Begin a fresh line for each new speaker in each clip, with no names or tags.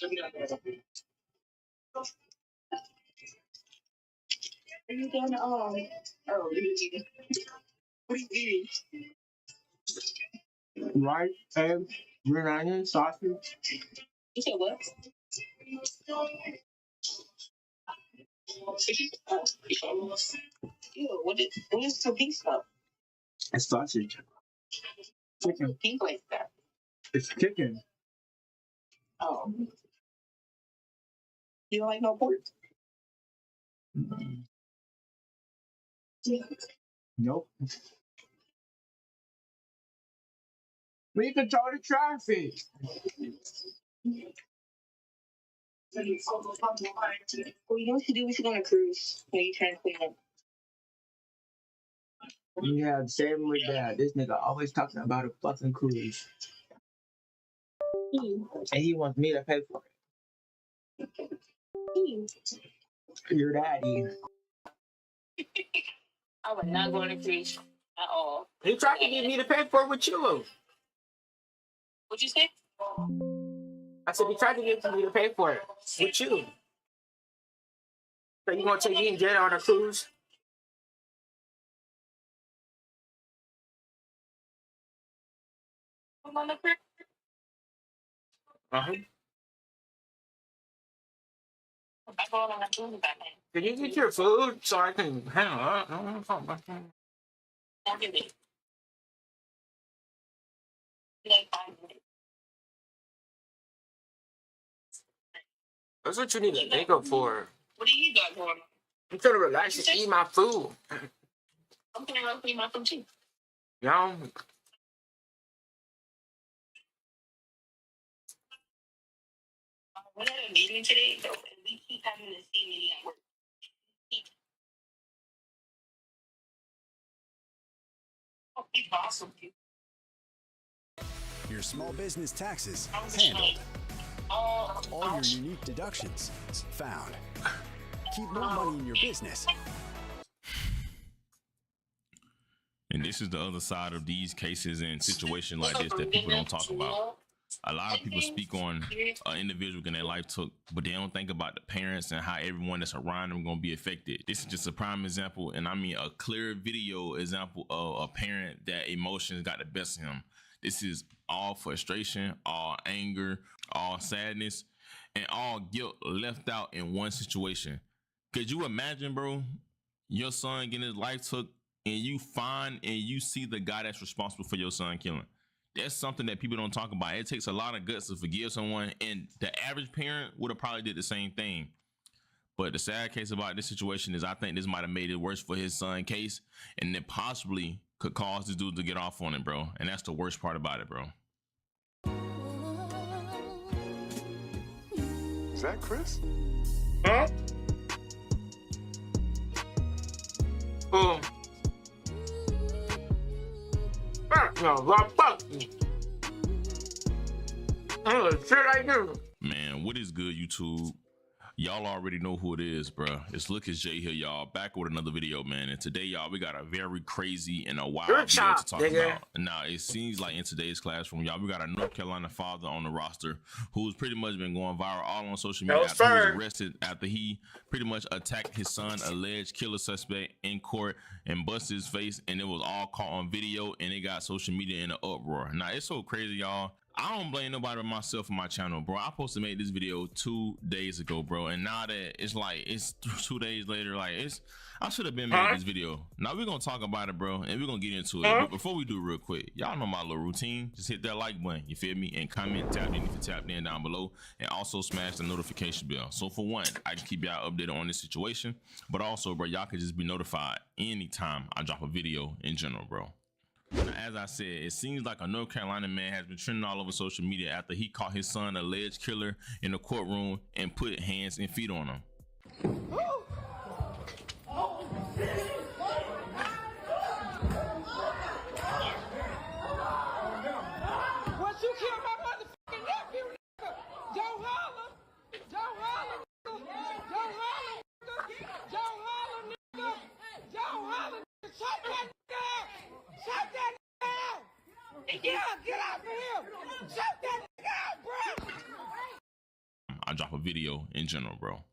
Are you going to oh, what are you eating? What are you eating? Rice, eggs, green onion, sausage. You said what? Ew, what is the pink stuff? It's sausage. Chicken. Pink like that. It's chicken. Oh. You don't like no pork? Nope. We control the traffic. Well, you know what you do? We should go on a cruise. When you trying to clean up. Yeah, same with that. This nigga always talking about a fucking cruise. And he wants me to pay for it. Your daddy. I would not go on a cruise at all. He tried to get me to pay for it with you. What'd you say? I said he tried to get me to pay for it with you. So you gonna take me and Jada on a cruise? I'm on the cruise. Uh-huh. Can you get your food so I can handle it? Don't give me. That's what you need to think of for. What do you got going? I'm trying to relax and eat my food. I'm trying to eat my food too. Yeah. We had a meeting today, though, and we keep having the same meeting at work. He's awesome.
Your small business taxes handled. All your unique deductions found. Keep more money in your business.
And this is the other side of these cases and situations like this that people don't talk about. A lot of people speak on an individual getting their life took, but they don't think about the parents and how everyone that's around them going to be affected. This is just a prime example, and I mean a clear video example of a parent that emotions got the best of him. This is all frustration, all anger, all sadness, and all guilt left out in one situation. Could you imagine, bro, your son getting his life took and you find and you see the guy that's responsible for your son killing? That's something that people don't talk about. It takes a lot of guts to forgive someone, and the average parent would have probably did the same thing. But the sad case about this situation is I think this might have made it worse for his son case, and it possibly could cause this dude to get off on it, bro. And that's the worst part about it, bro.
Is that Chris?
Huh?
Man, what is good, YouTube? Y'all already know who it is, bro. It's Lucas J here, y'all. Back with another video, man. And today, y'all, we got a very crazy and a wild video to talk about. Now, it seems like in today's classroom, y'all, we got a North Carolina father on the roster who's pretty much been going viral all on social media after he was arrested after he pretty much attacked his son, alleged killer suspect, in court and busted his face, and it was all caught on video, and it got social media in an uproar. Now, it's so crazy, y'all. I don't blame nobody but myself and my channel, bro. I supposed to make this video 2 days ago, bro, and now that it's like it's 2 days later, like I should have been made this video. Now we're gonna talk about it, bro, and we're gonna get into it. But before we do, real quick, y'all know my little routine. Just hit that like button, you feel me, and comment, tap in if you tapped in down below, and also smash the notification bell. So for one, I can keep y'all updated on this situation, but also, bro, y'all can just be notified anytime I drop a video in general, bro. As I said, it seems like a North Carolina man has been trending all over social media after he caught his son, alleged killer, in the courtroom and put hands and feet on him.
Once you kill my motherfucking nephew, nigga, don't holler. Don't holler, nigga. Don't holler, nigga. Don't holler, nigga. Don't holler, nigga. Shut that nigga out. Shut that nigga out. Yeah, get out of here. Shut that nigga out, bro.
I drop a video in general, bro.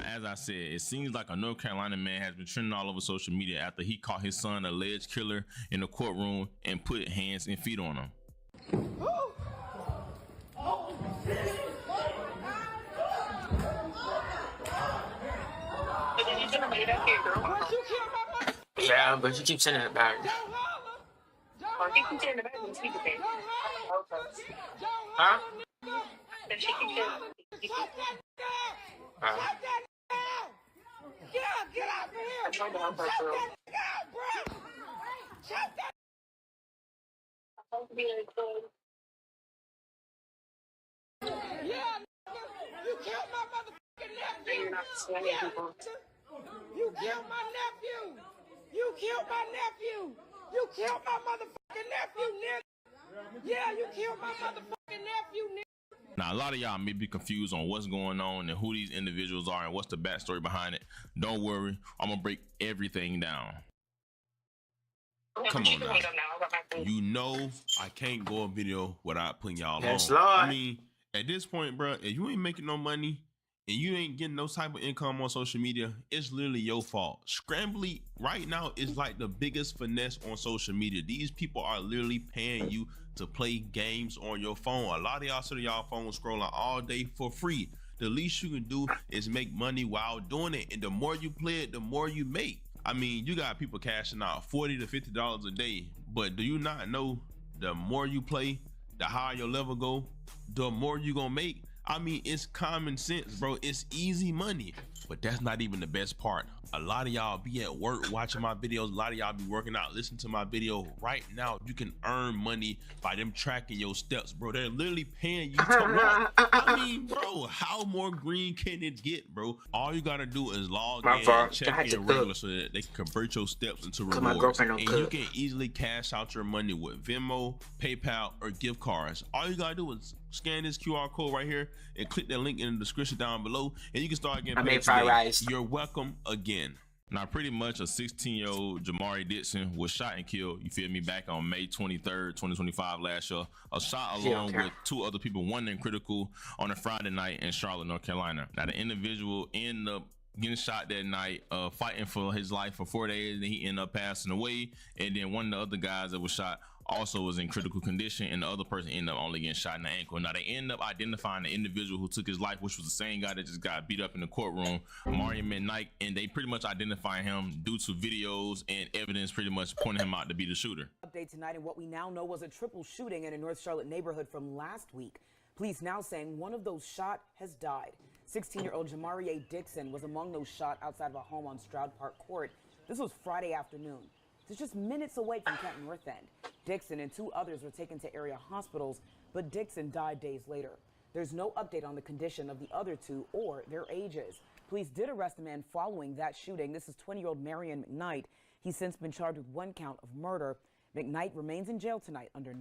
As I said, it seems like a North Carolina man has been trending all over social media after he caught his son, alleged killer, in the courtroom and put hands and feet on him.
Yeah, but you keep sending it back. Huh?
Get out of here!
I'm trying to help her, bro.
Shut that! Yeah, you killed my motherfucking nephew! You killed my nephew! You killed my nephew! You killed my motherfucking nephew, nigga! Yeah, you killed my motherfucking nephew, nigga!
Now, a lot of y'all may be confused on what's going on and who these individuals are and what's the backstory behind it. Don't worry, I'm gonna break everything down. Come on now. You know I can't go a video without putting y'all on.
Lord.
I mean, at this point, bro, if you ain't making no money and you ain't getting no type of income on social media, it's literally your fault. Scrambly right now is like the biggest finesse on social media. These people are literally paying you to play games on your phone. A lot of y'all sit on y'all phone scrolling all day for free. The least you can do is make money while doing it. And the more you play it, the more you make. I mean, you got people cashing out $40 to $50 a day, but do you not know the more you play, the higher your level go, the more you gonna make? I mean, it's common sense, bro. It's easy money, but that's not even the best part. A lot of y'all be at work watching my videos. A lot of y'all be working out, listening to my video. Right now, you can earn money by them tracking your steps, bro. They're literally paying you to walk. I mean, bro, how more green can it get, bro? All you gotta do is log in, check your regular so that they can convert your steps into rewards. And you can easily cash out your money with Venmo, PayPal, or gift cards. All you gotta do is scan this QR code right here and click that link in the description down below, and you can start getting paid today. You're welcome again. Now, pretty much a 16-year-old Jamari Dixon was shot and killed, you feel me, back on May 23rd, 2025 last year. A shot along with two other people, one in critical, on a Friday night in Charlotte, North Carolina. Now, the individual ended up getting shot that night, fighting for his life for 4 days, and he ended up passing away. And then one of the other guys that was shot also was in critical condition, and the other person ended up only getting shot in the ankle. Now, they ended up identifying the individual who took his life, which was the same guy that just got beat up in the courtroom, Marion McKnight, and they pretty much identifying him due to videos and evidence pretty much pointing him out to be the shooter.
Update tonight in what we now know was a triple shooting in a North Charlotte neighborhood from last week. Police now saying one of those shot has died. 16-year-old Jamari Dixon was among those shot outside of a home on Stroud Park Court. This was Friday afternoon. It's just minutes away from Canton North End. Dixon and two others were taken to area hospitals, but Dixon died days later. There's no update on the condition of the other two or their ages. Police did arrest a man following that shooting. This is 20-year-old Marion McKnight. He's since been charged with one count of murder. McKnight remains in jail tonight under.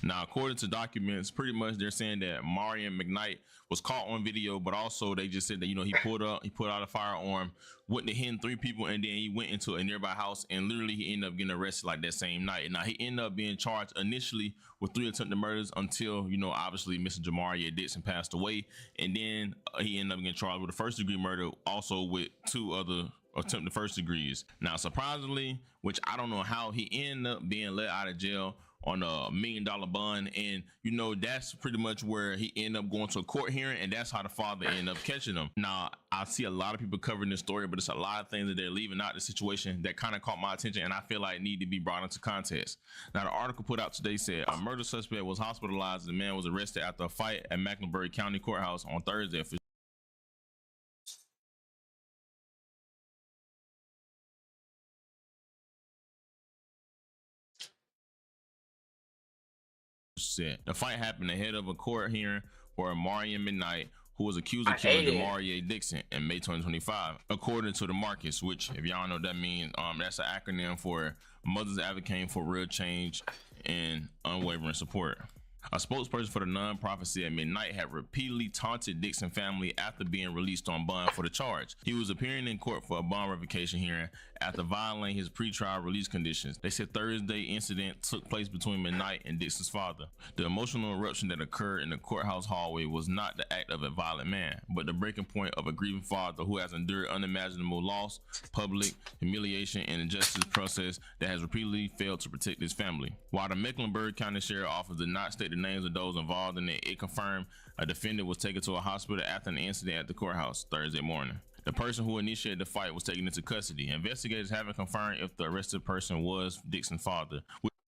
Now, according to documents, pretty much they're saying that Marion McKnight was caught on video, but also they just said that, you know, he pulled out a firearm, went to hit 3 people, and then he went into a nearby house, and literally he ended up getting arrested like that same night. Now, he ended up being charged initially with 3 attempted murders until, you know, obviously Mr. Jamari Dixon passed away, and then he ended up getting charged with a first-degree murder, also with 2 other attempted first degrees. Now, surprisingly, which I don't know how he ended up being let out of jail on a $1 million bond, and you know that's pretty much where he ended up going to a court hearing, and that's how the father ended up catching him. Now, I see a lot of people covering this story, but it's a lot of things that they're leaving out the situation that kind of caught my attention, and I feel like need to be brought into context. Now, the article put out today said a murder suspect was hospitalized. The man was arrested after a fight at Mecklenburg County Courthouse on Thursday. The fight happened ahead of a court hearing for Marion McKnight, who was accused of killing Jamari Dixon in May 2025, according to the Marcus, which, if y'all know what that means, that's an acronym for Mothers Advocating for Real Change and Unwavering Support. A spokesperson for the nonprofit said McKnight had repeatedly taunted Dixon family after being released on bond for the charge. He was appearing in court for a bond revocation hearing after violating his pretrial release conditions. They said Thursday incident took place between McKnight and Dixon's father. The emotional eruption that occurred in the courthouse hallway was not the act of a violent man, but the breaking point of a grieving father who has endured unimaginable loss, public humiliation, and injustice process that has repeatedly failed to protect his family. While the Mecklenburg County Sheriff's Office did not state the names of those involved in it, it confirmed a defendant was taken to a hospital after an incident at the courthouse Thursday morning. The person who initiated the fight was taken into custody. Investigators haven't confirmed if the arrested person was Dixon's father.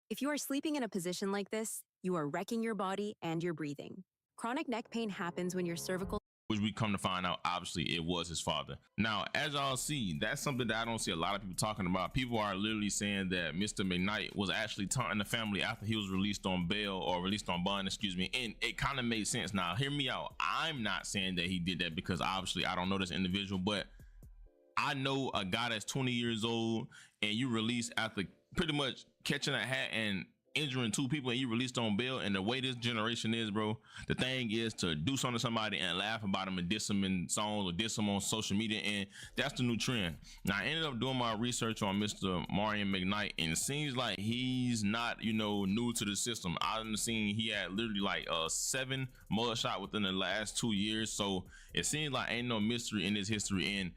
If you are sleeping in a position like this, you are wrecking your body and your breathing. Chronic neck pain happens when your cervical,
which we come to find out, obviously, it was his father. Now, as y'all see, that's something that I don't see a lot of people talking about. People are literally saying that Mr. McKnight was actually taunting the family after he was released on bail, or released on bond, excuse me, and it kind of made sense. Now, hear me out. I'm not saying that he did that because obviously I don't know this individual, but I know a guy that's 20 years old and you release after pretty much catching a hat and injuring 2 people and you released on bail. And the way this generation is, bro, the thing is to do something to somebody and laugh about them and diss them in songs or diss them on social media, and that's the new trend. Now, I ended up doing my research on Mr. Marion McKnight, and it seems like he's not, you know, new to the system. I've seen he had literally like 7 mugshot within the last 2 years, so it seems like ain't no mystery in his history. And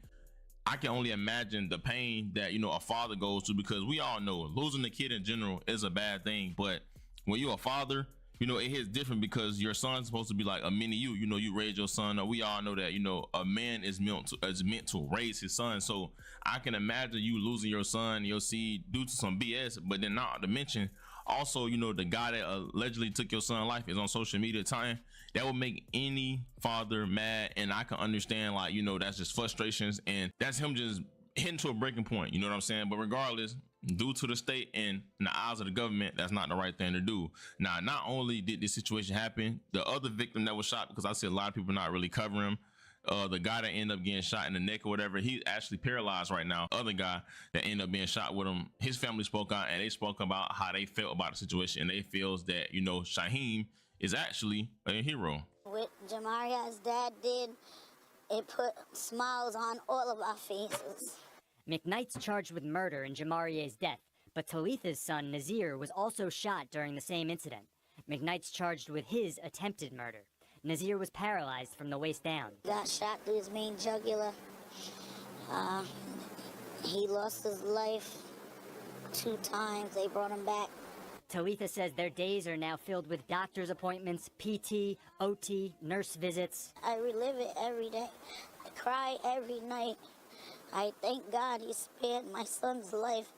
I can only imagine the pain that, you know, a father goes through, because we all know losing a kid in general is a bad thing. But when you're a father, you know, it hits different because your son's supposed to be like a mini you. You know, you raise your son. We all know that, you know, a man is meant to raise his son. So I can imagine you losing your son, your seed, due to some BS. But then not to mention, also, you know, the guy that allegedly took your son's life is on social media time. That would make any father mad, and I can understand, like, you know, that's just frustrations, and that's him just hitting to a breaking point, you know what I'm saying? But regardless, due to the state and in the eyes of the government, that's not the right thing to do. Now, not only did this situation happen, the other victim that was shot, because I see a lot of people not really covering him, the guy that ended up getting shot in the neck or whatever, he's actually paralyzed right now. Other guy that ended up being shot with him, his family spoke out and they spoke about how they felt about the situation, and they feels that, you know, Shyheim is actually a hero.
What Jamaria's dad did, it put smiles on all of our faces.
McKnight's charged with murder in Jamarie's death, but Talitha's son, Nazir, was also shot during the same incident. McKnight's charged with his attempted murder. Nazir was paralyzed from the waist down.
Got shot through his main jugular. He lost his life 2 times. They brought him back.
Talitha says their days are now filled with doctor's appointments, PT, OT, nurse visits.
I relive it every day. I cry every night. I thank God he spared my son's life,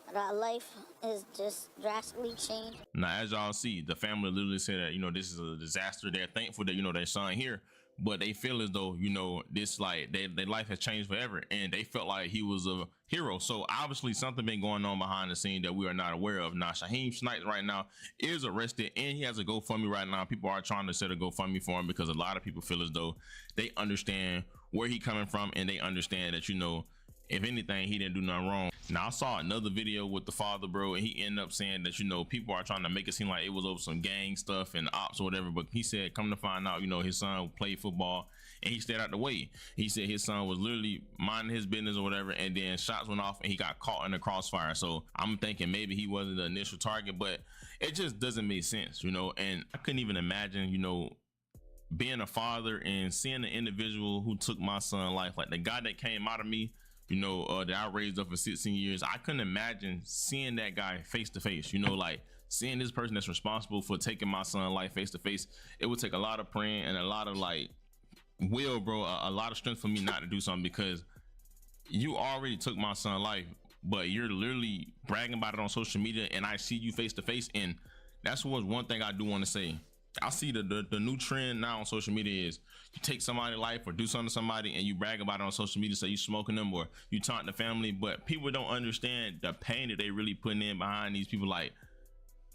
but our life is just drastically changed.
Now, as y'all see, the family literally said that, you know, this is a disaster. They're thankful that, you know, their son here, but they feel as though, you know, this, like, their life has changed forever, and they felt like he was a hero. So obviously something been going on behind the scene that we are not aware of. Now, Shyheim Snipes right now is arrested, and he has a GoFundMe right now. People are trying to set a GoFundMe for him because a lot of people feel as though they understand where he coming from, and they understand that, you know, if anything, he didn't do nothing wrong. Now, I saw another video with the father, bro, and he ended up saying that, you know, people are trying to make it seem like it was over some gang stuff and ops or whatever, but he said, come to find out, you know, his son played football and he stayed out the way. He said his son was literally minding his business or whatever, and then shots went off and he got caught in the crossfire. So I'm thinking maybe he wasn't the initial target, but it just doesn't make sense, you know. And I couldn't even imagine, you know, being a father and seeing the individual who took my son's life, like the guy that came out of me, you know, that I raised up for 16 years. I couldn't imagine seeing that guy face to face, you know, like seeing this person that's responsible for taking my son's life face to face. It would take a lot of praying and a lot of, like, will, bro, a lot of strength for me not to do something, because you already took my son's life, but you're literally bragging about it on social media, and I see you face to face. And that's one thing I do want to say. I see the new trend now on social media is you take somebody's life or do something to somebody and you brag about it on social media, so you smoking them or you taunt the family, but people don't understand the pain that they really putting in behind these people. Like,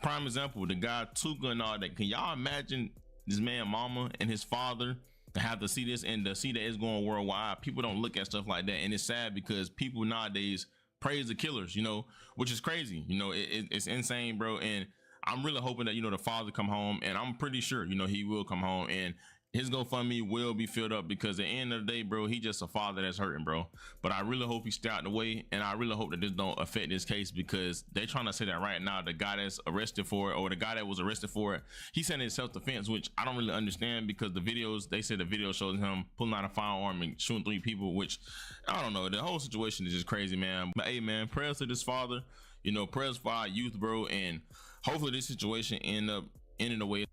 prime example, the guy Tuka and all that. Can y'all imagine this man mama and his father to have to see this and to see that it's going worldwide? People don't look at stuff like that, and it's sad because people nowadays praise the killers, you know, which is crazy. You know, it's insane, bro. And I'm really hoping that, you know, the father come home, and I'm pretty sure, you know, he will come home and his GoFundMe will be filled up, because at the end of the day, bro, he just a father that's hurting, bro. But I really hope he stay out the way, and I really hope that this don't affect this case, because they trying to say that right now the guy that's arrested for it, or the guy that was arrested for it, he said it's self-defense, which I don't really understand, because the videos, they said the video shows him pulling out a firearm and shooting 3 people, which I don't know. The whole situation is just crazy, man. But hey, man, prayers to this father, you know, prayers for our youth, bro, and hopefully this situation end up ending the way,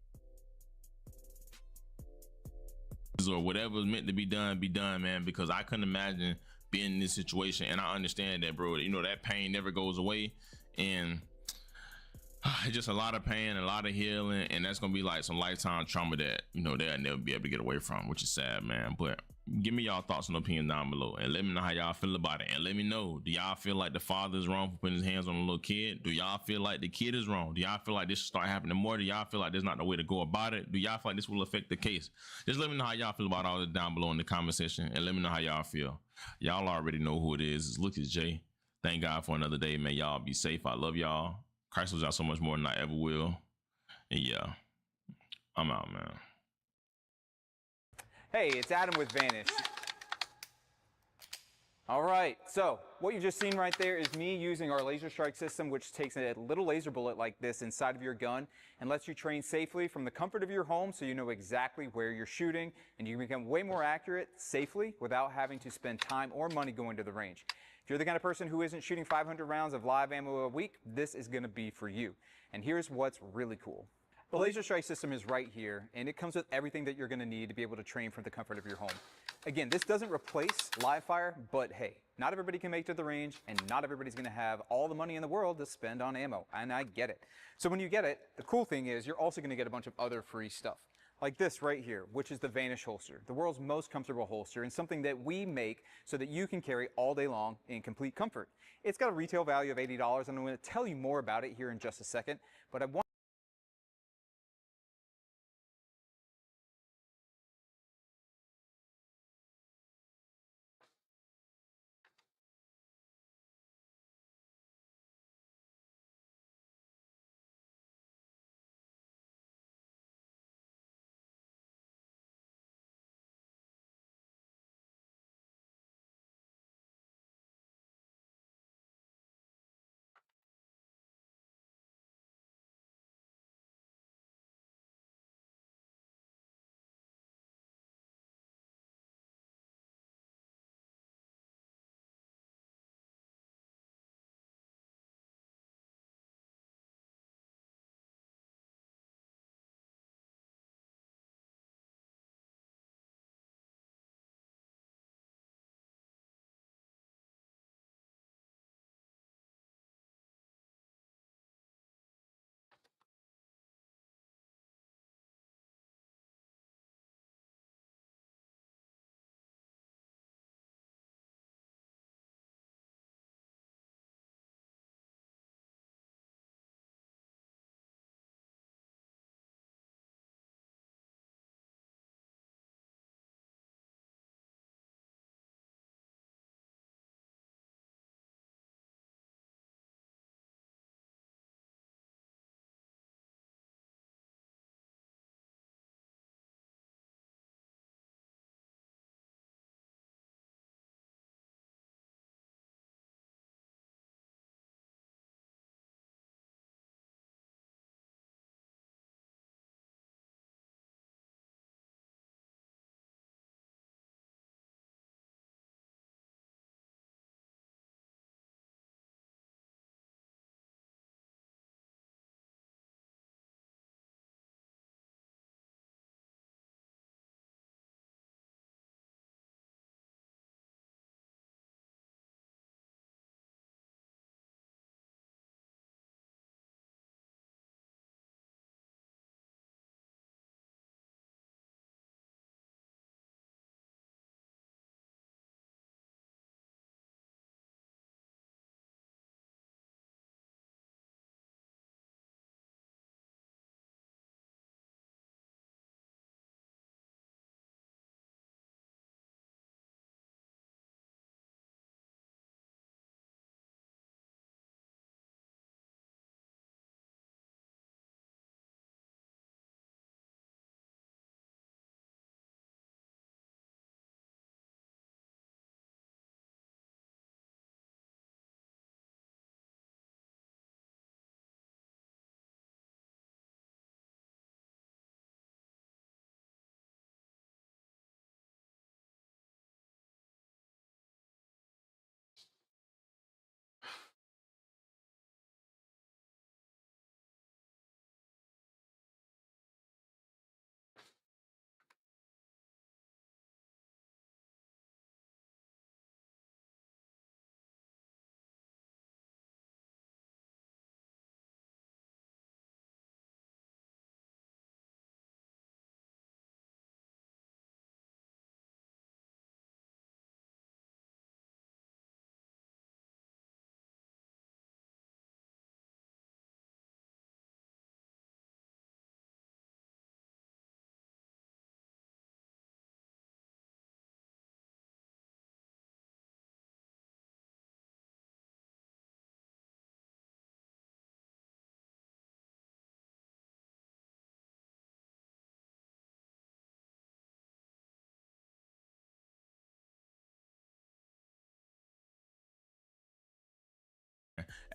or whatever is meant to be done, man, because I couldn't imagine being in this situation. And I understand that, bro, you know, that pain never goes away, and it's just a lot of pain, a lot of healing, and that's gonna be like some lifetime trauma that, you know, they'll never be able to get away from, which is sad, man. But give me y'all thoughts and opinions down below, and let me know how y'all feel about it. And let me know, do y'all feel like the father is wrong for putting his hands on a little kid? Do y'all feel like the kid is wrong? Do y'all feel like this should start happening more? Do y'all feel like there's not the way to go about it? Do y'all feel like this will affect the case? Just let me know how y'all feel about all this down below in the comment section, and let me know how y'all feel. Y'all already know who it is. It's Lucas J. Thank God for another day, man. Y'all be safe. I love y'all. Christ loves y'all so much more than I ever will. And yeah, I'm out, man.
Hey, it's Adam with Vanish. All right, so what you've just seen right there is me using our laser strike system, which takes a little laser bullet like this inside of your gun and lets you train safely from the comfort of your home, so you know exactly where you're shooting, and you can become way more accurate safely without having to spend time or money going to the range. If you're the kind of person who isn't shooting 500 rounds of live ammo a week, this is going to be for you. And here's what's really cool. The laser strike system is right here, and it comes with everything that you're going to need to be able to train from the comfort of your home. Again, this doesn't replace live fire, but hey, not everybody can make it to the range, and not everybody's going to have all the money in the world to spend on ammo, and I get it. So when you get it, the cool thing is you're also going to get a bunch of other free stuff. Like this right here, which is the Vanish holster, the world's most comfortable holster, and something that we make so that you can carry all day long in complete comfort. It's got a retail value of $80, and I'm going to tell you more about it here in just a second, but I want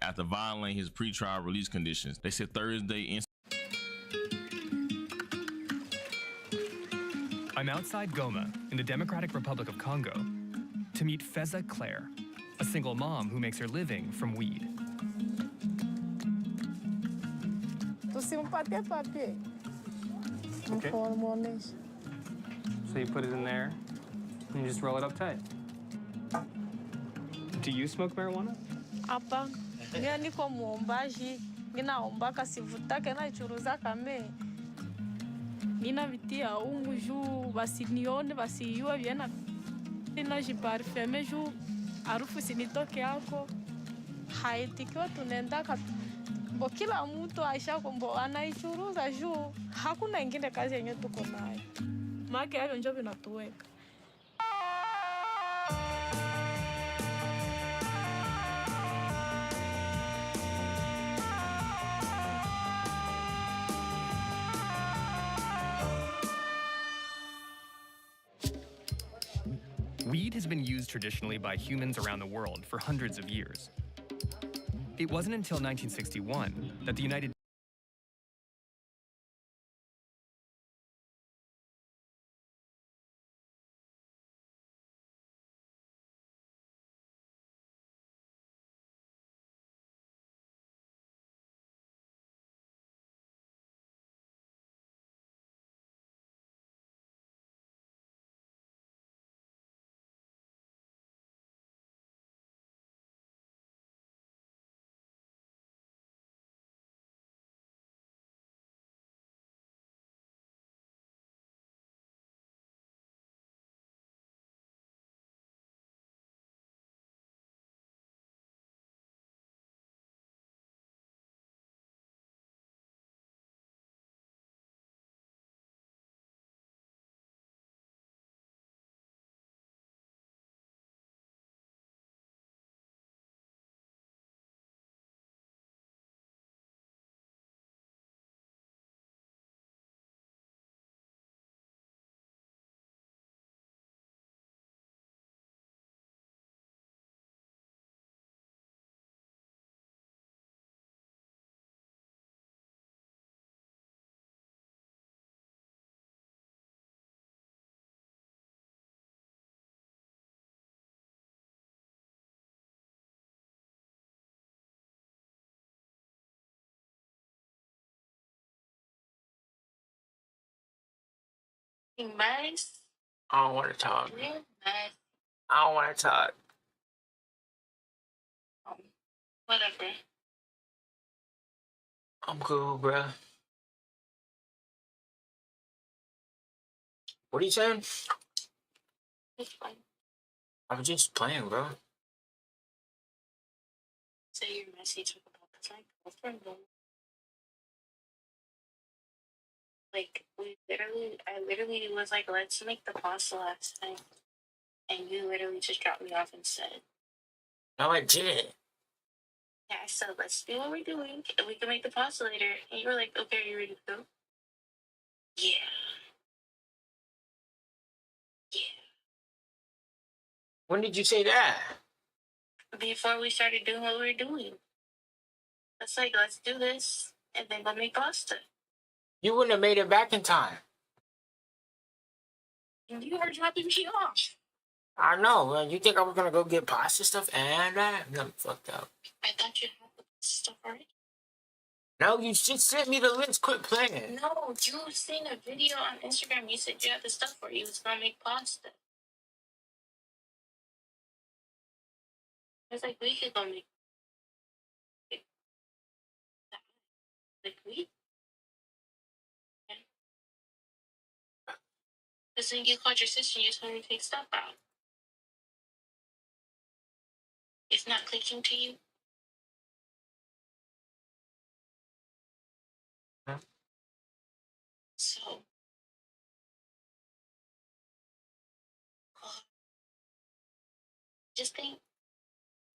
after violating his pretrial release conditions. They said Thursday.
I'm outside Goma in the Democratic Republic of Congo to meet Feza Claire, a single mom who makes her living from weed.
Okay.
So you put it in there and you just roll it up tight. Do you smoke marijuana?
Hapa mimi niko muombaji, ninaombaka sivutake na churuza kame. Nina vitia umu juu basinione basiyue viena. Nina jiparfeme juu harufu sinitoke yako. Haitikiwa tunaendaka bo kila mtu aisha kombo anaichuruza juu hakuna ingine kazi yenye tuko nayo. Maana hayo ndio vinatuweka.
Weed has been used traditionally by humans around the world for hundreds of years. It wasn't until 1961 that the United
Nice. I don't want to talk. I don't want to talk.
Whatever.
I'm cool, bro. What are you saying?
It's fine.
I'm just playing, bro.
Say your message about the my girlfriend. Like I literally was like, let's make the pasta last time, and you literally just dropped me off and said,
No, I didn't.
yeah, I said, let's do what we're doing, and we can make the pasta later. And you were like, okay, are you ready to go? Yeah. Yeah.
When did you say that?
Before we started doing what we were doing. It's like, let's do this, and then go make pasta.
You wouldn't have made it back in time.
And you were dropping me off.
I know, man. You think I was gonna go get pasta stuff and that? I'm fucked up.
I thought you had the stuff already.
No, you just sent me the list. Quit playing.
No, you seen a video on Instagram. You said you had the stuff where you was gonna make pasta. I was like, we could go make it. Like, we? Because then you called your sister and you told her to take stuff out. It's not clicking to you?
Huh?
So, just think,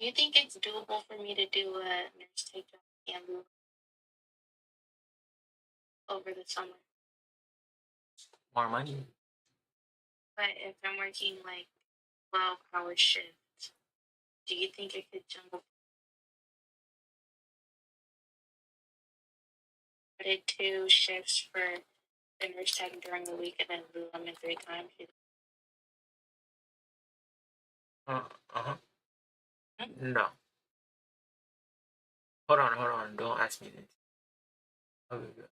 you think it's doable for me to do a nurse take job and move over the summer?
More money.
But if I'm working like 12-hour shifts, do you think I could jump did 2 shifts for the nurse tag during the week and then Lululemon 3 times.
No. Hold on. Don't ask me this. Okay, good.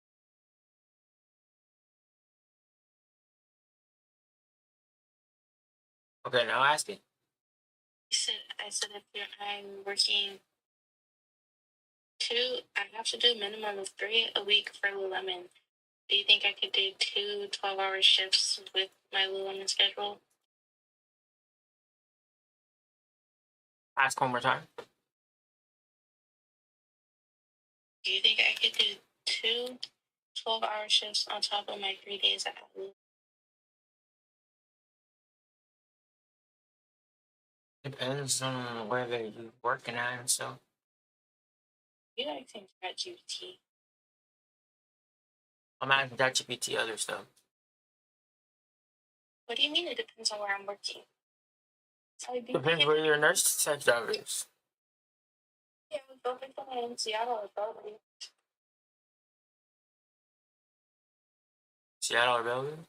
Okay, now ask it.
I said if I'm working 2, I have to do a minimum of 3 a week for Lululemon. Do you think I could do 2 12-hour shifts with my Lululemon schedule?
Ask one more time.
Do you think I could do 2 12-hour shifts on top of my 3 days at Lululemon?
Depends on whether you're working at and stuff.
You guys think ChatGPT?
I'm asking ChatGPT other stuff.
What do you mean it depends on where I'm working?
Depends where your nurse tech job is.
Yeah, we've opened one in Seattle or Bellevue.
Seattle or Bellevue?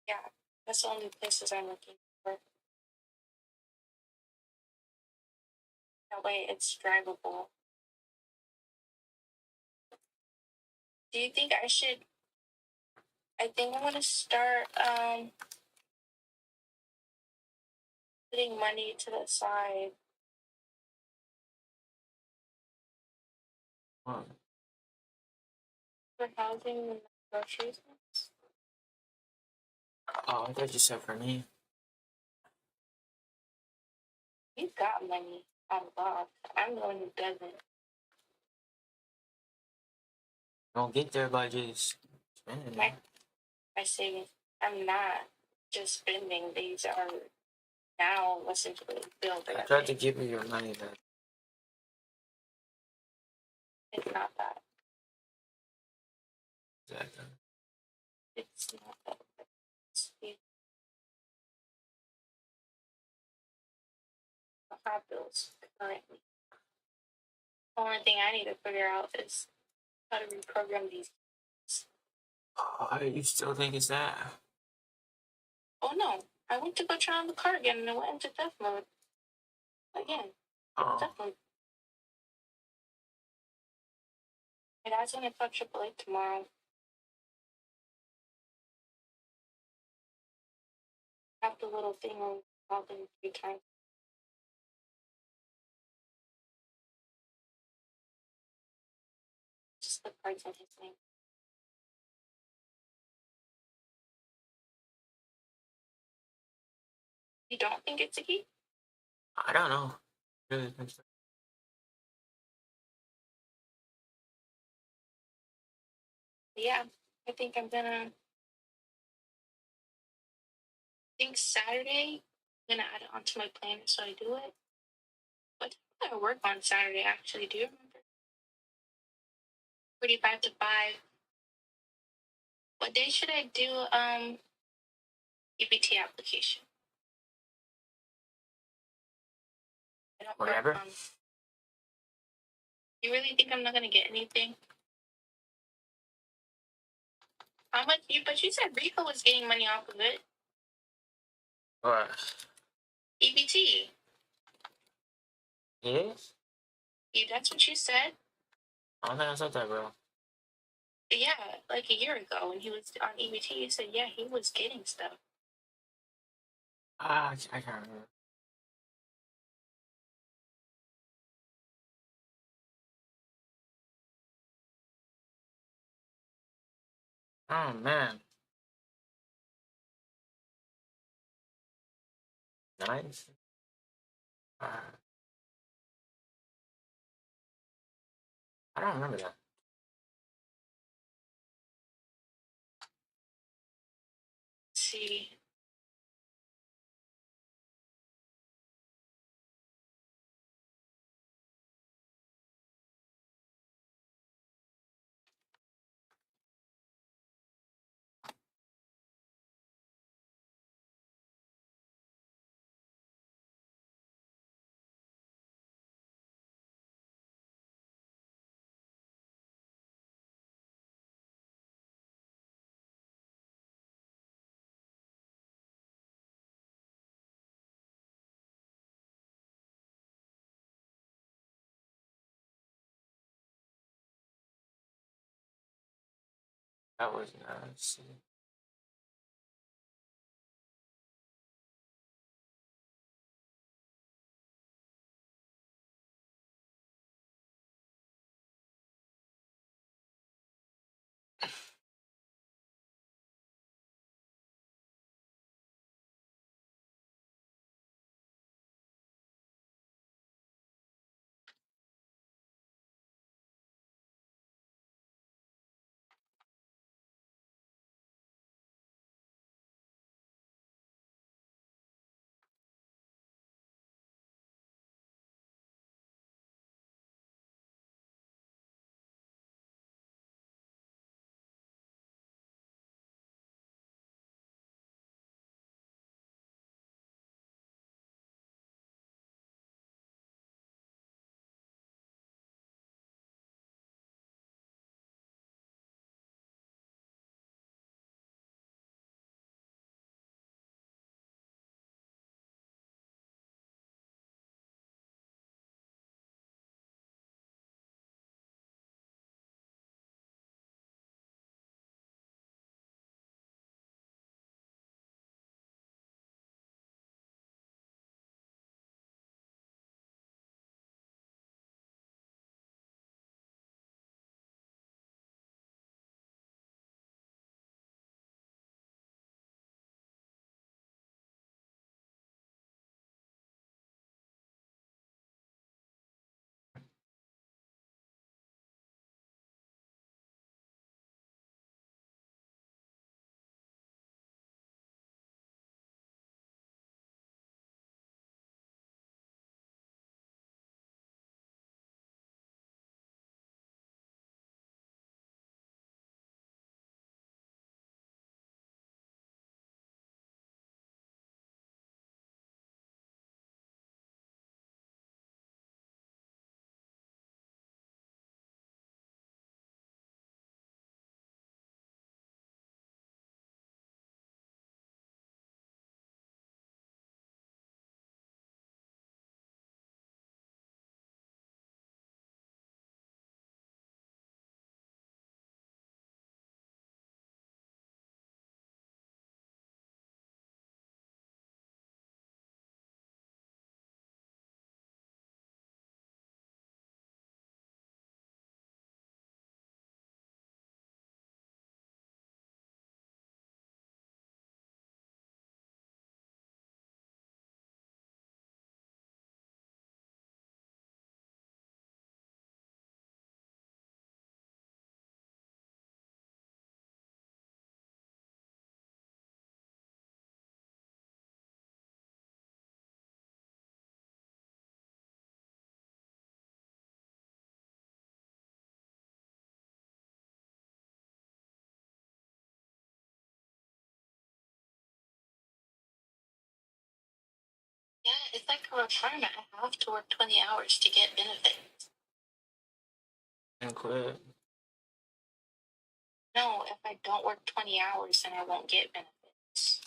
Yeah, that's the only places I'm looking for. That way it's drivable. Do you think I should... I think I want to start putting money to the side. For housing and groceries.
Oh, I thought you said for me.
You've got money on block. I'm the one who doesn't.
Don't get there by just spending.
My savings. I'm not just spending. These are now essentially bills.
I tried to give you your money back.
It's not that.
Exactly.
It's not that. I have bills currently. The only thing I need to figure out is how to reprogram these.
Oh, you still think it's that?
Oh no. I went to go try on the car again and it went into death mode. Again.
Oh.
Death mode. And I was gonna call AAA tomorrow. I have the little thing on called them 3 times. Just the cards in his name. You don't think it's a key?
I don't know. Really think so.
Yeah, I think I'm gonna. I think Saturday, I'm gonna add it onto my planner so I do it. What time do I work on Saturday actually? Do you remember? 45 to 5. What day should I do EBT application? I don't
Whatever.
work on. You really think I'm not gonna get anything? How much but you said Rico was getting money off of it.
What?
EBT.
Yes?
That's what you said?
I don't think I said that, bro.
Yeah, like a year ago when he was on EBT, you said, yeah, he was getting stuff.
I can't remember. Oh, man. Nice. I don't remember that.
Let's see.
That was nice.
Yeah, it's like a requirement. I have to work 20 hours to get benefits.
And quit.
No, if I don't work 20 hours, then I won't get benefits.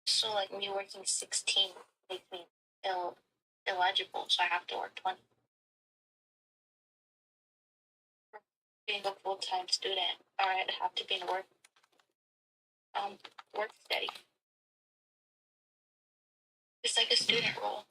So, like, me working 16 makes me illegible, so I have to work 20. For being a full-time student, or I'd have to be in work study. It's like a student role.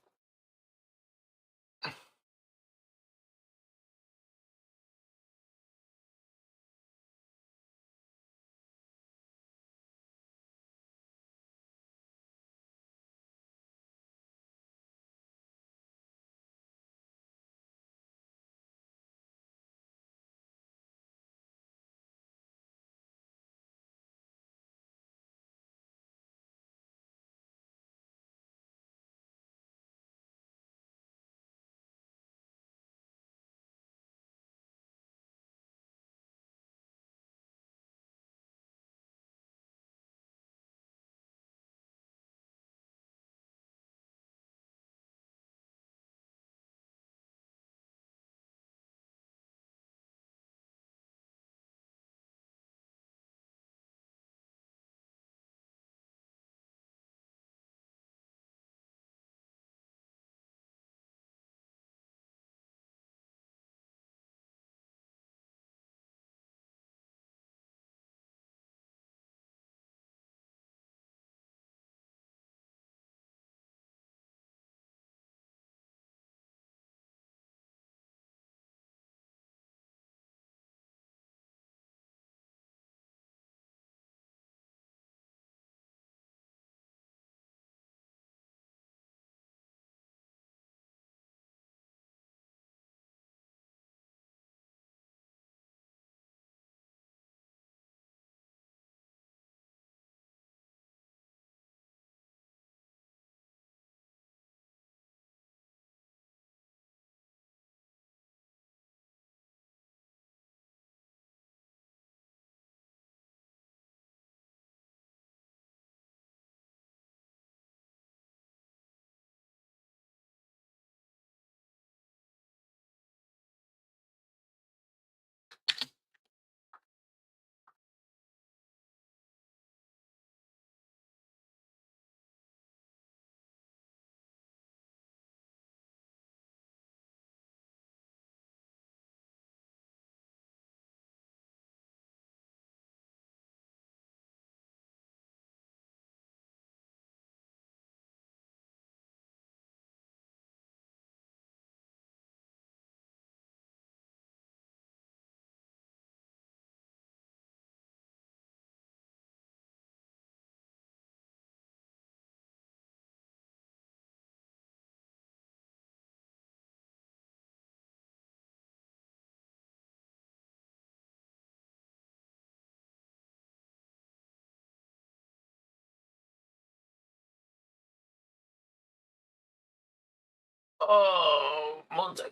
Oh, multi